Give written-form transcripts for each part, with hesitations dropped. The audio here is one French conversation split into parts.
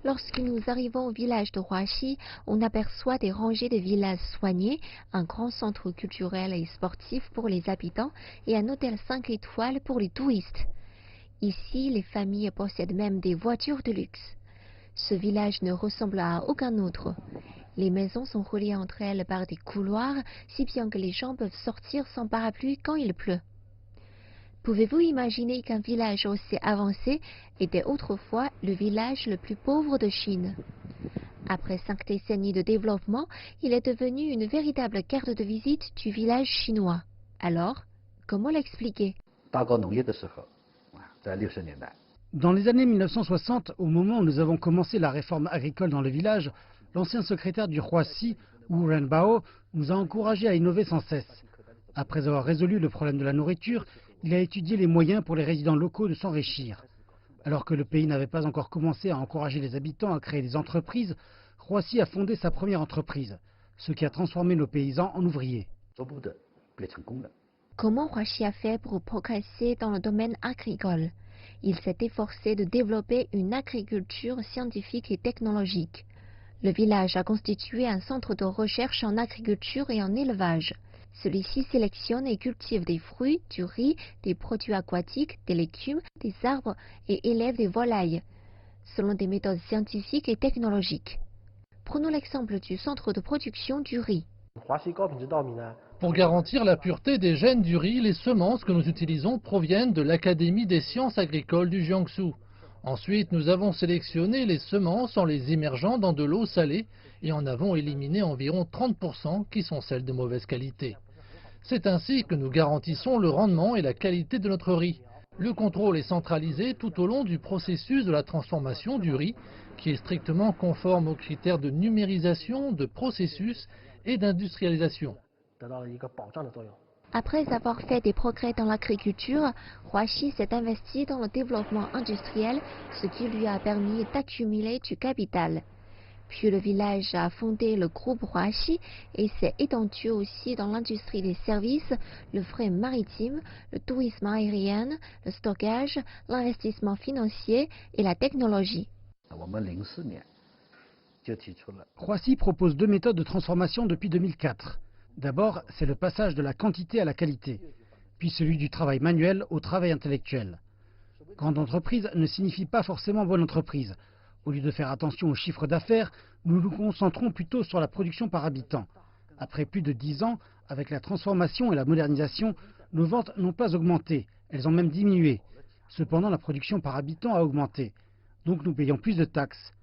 Lorsque nous arrivons au village de Huaxi, on aperçoit des rangées de villas soignées, un grand centre culturel et sportif pour les habitants et un hôtel 5 étoiles pour les touristes. Ici, les familles possèdent même des voitures de luxe. Ce village ne ressemble à aucun autre. Les maisons sont reliées entre elles par des couloirs, si bien que les gens peuvent sortir sans parapluie quand il pleut. Pouvez-vous imaginer qu'un village aussi avancé était autrefois le village le plus pauvre de Chine? Après 5 décennies de développement, il est devenu une véritable carte de visite du village chinois. Alors, comment l'expliquer? Dans les années 1960, au moment où nous avons commencé la réforme agricole dans le village, l'ancien secrétaire du Huaxi, Wu Renbao, nous a encouragés à innover sans cesse. Après avoir résolu le problème de la nourriture, il a étudié les moyens pour les résidents locaux de s'enrichir. Alors que le pays n'avait pas encore commencé à encourager les habitants à créer des entreprises, Huaxi a fondé sa première entreprise, ce qui a transformé nos paysans en ouvriers. Comment Huaxi a fait pour progresser dans le domaine agricole? Il s'est efforcé de développer une agriculture scientifique et technologique. Le village a constitué un centre de recherche en agriculture et en élevage. Celui-ci sélectionne et cultive des fruits, du riz, des produits aquatiques, des légumes, des arbres et élève des volailles, selon des méthodes scientifiques et technologiques. Prenons l'exemple du centre de production du riz. Pour garantir la pureté des gènes du riz, les semences que nous utilisons proviennent de l'Académie des sciences agricoles du Jiangsu. Ensuite, nous avons sélectionné les semences en les immergeant dans de l'eau salée et en avons éliminé environ 30% qui sont celles de mauvaise qualité. C'est ainsi que nous garantissons le rendement et la qualité de notre riz. Le contrôle est centralisé tout au long du processus de la transformation du riz, qui est strictement conforme aux critères de numérisation, de processus et d'industrialisation. Après avoir fait des progrès dans l'agriculture, Huaxi s'est investi dans le développement industriel, ce qui lui a permis d'accumuler du capital. Puis le village a fondé le groupe Huaxi et s'est étendu aussi dans l'industrie des services, le fret maritime, le tourisme aérien, le stockage, l'investissement financier et la technologie. Huaxi propose deux méthodes de transformation depuis 2004. D'abord, c'est le passage de la quantité à la qualité, puis celui du travail manuel au travail intellectuel. Grande entreprise ne signifie pas forcément bonne entreprise. Au lieu de faire attention aux chiffres d'affaires, nous nous concentrons plutôt sur la production par habitant. Après plus de 10 ans, avec la transformation et la modernisation, nos ventes n'ont pas augmenté, elles ont même diminué. Cependant, la production par habitant a augmenté, donc nous payons plus de taxes.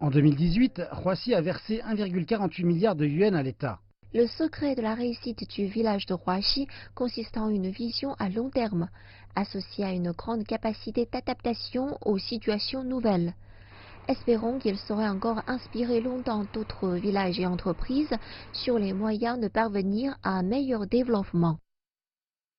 En 2018, Huaxi a versé 1,48 milliard de yuan à l'État. Le secret de la réussite du village de Huaxi consiste en une vision à long terme, associée à une grande capacité d'adaptation aux situations nouvelles. Espérons qu'il saurait encore inspirer longtemps d'autres villages et entreprises sur les moyens de parvenir à un meilleur développement.